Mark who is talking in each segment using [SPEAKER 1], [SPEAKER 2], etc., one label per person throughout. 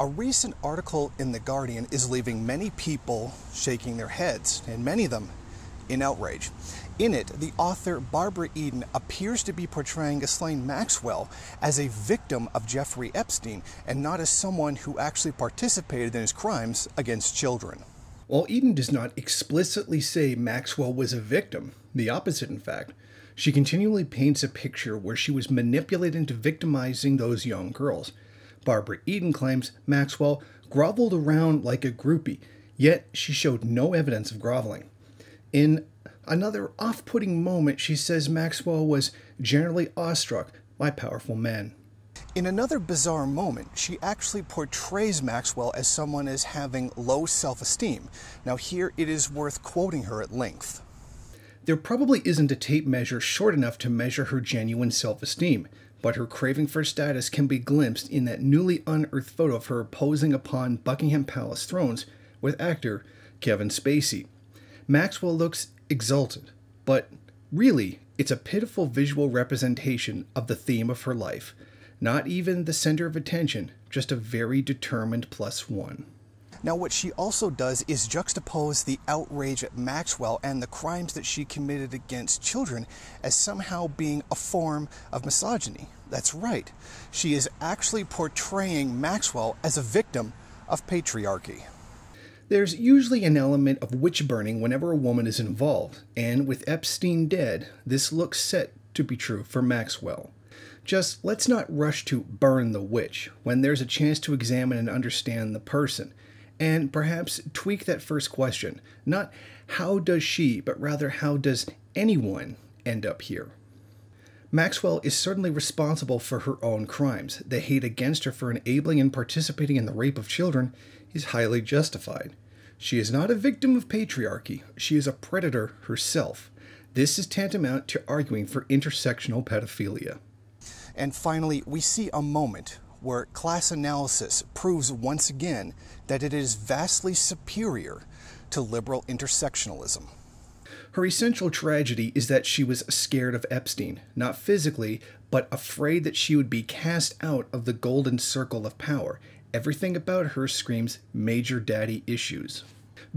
[SPEAKER 1] A recent article in The Guardian is leaving many people shaking their heads, and many of them in outrage. In it, the author Barbara Eden appears to be portraying Ghislaine Maxwell as a victim of Jeffrey Epstein and not as someone who actually participated in his crimes against children.
[SPEAKER 2] While Eden does not explicitly say Maxwell was a victim, the opposite in fact, she continually paints a picture where she was manipulated into victimizing those young girls. Barbara Eden claims Maxwell groveled around like a groupie, yet she showed no evidence of groveling. In another off-putting moment, she says Maxwell was generally awestruck by powerful men.
[SPEAKER 1] In another bizarre moment, she actually portrays Maxwell as someone as having low self-esteem. Now here it is worth quoting her at length.
[SPEAKER 2] There probably isn't a tape measure short enough to measure her genuine self-esteem, but her craving for status can be glimpsed in that newly unearthed photo of her posing upon Buckingham Palace thrones with actor Kevin Spacey. Maxwell looks exalted, but really, it's a pitiful visual representation of the theme of her life. Not even the center of attention, just a very determined +1.
[SPEAKER 1] Now what she also does is juxtapose the outrage at Maxwell and the crimes that she committed against children as somehow being a form of misogyny. That's right. She is actually portraying Maxwell as a victim of patriarchy.
[SPEAKER 2] There's usually an element of witch burning whenever a woman is involved, and with Epstein dead, this looks set to be true for Maxwell. Just let's not rush to burn the witch when there's a chance to examine and understand the person, and perhaps tweak that first question. Not how does she, but rather how does anyone end up here? Maxwell is certainly responsible for her own crimes. The hate against her for enabling and participating in the rape of children is highly justified. She is not a victim of patriarchy. She is a predator herself. This is tantamount to arguing for intersectional pedophilia.
[SPEAKER 1] And finally, we see a moment where class analysis proves once again that it is vastly superior to liberal intersectionalism.
[SPEAKER 2] Her essential tragedy is that she was scared of Epstein, not physically, but afraid that she would be cast out of the golden circle of power. Everything about her screams major daddy issues.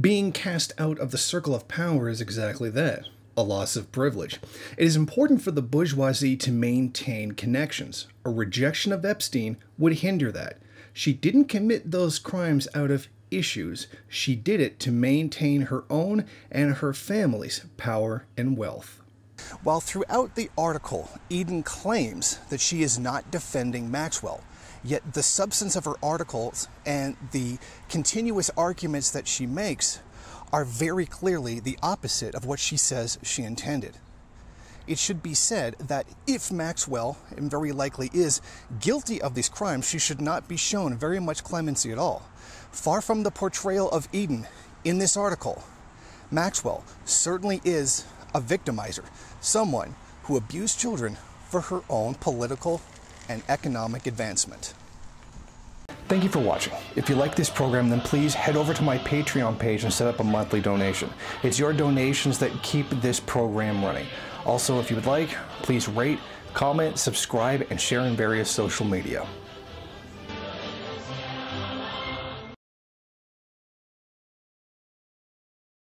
[SPEAKER 2] Being cast out of the circle of power is exactly that. A loss of privilege. It is important for the bourgeoisie to maintain connections. A rejection of Epstein would hinder that. She didn't commit those crimes out of issues. She did it to maintain her own and her family's power and wealth.
[SPEAKER 1] While throughout the article, Eden claims that she is not defending Maxwell, yet the substance of her articles and the continuous arguments that she makes are very clearly the opposite of what she says she intended. It should be said that if Maxwell, and very likely is, guilty of these crimes, she should not be shown very much clemency at all. Far from the portrayal of Eden in this article, Maxwell certainly is a victimizer, someone who abused children for her own political and economic advancement. Thank you for watching. If you like this program, then please head over to my Patreon page and set up a monthly donation. It's your donations that keep this program running. Also, if you would like, please rate, comment, subscribe, and share in various social media.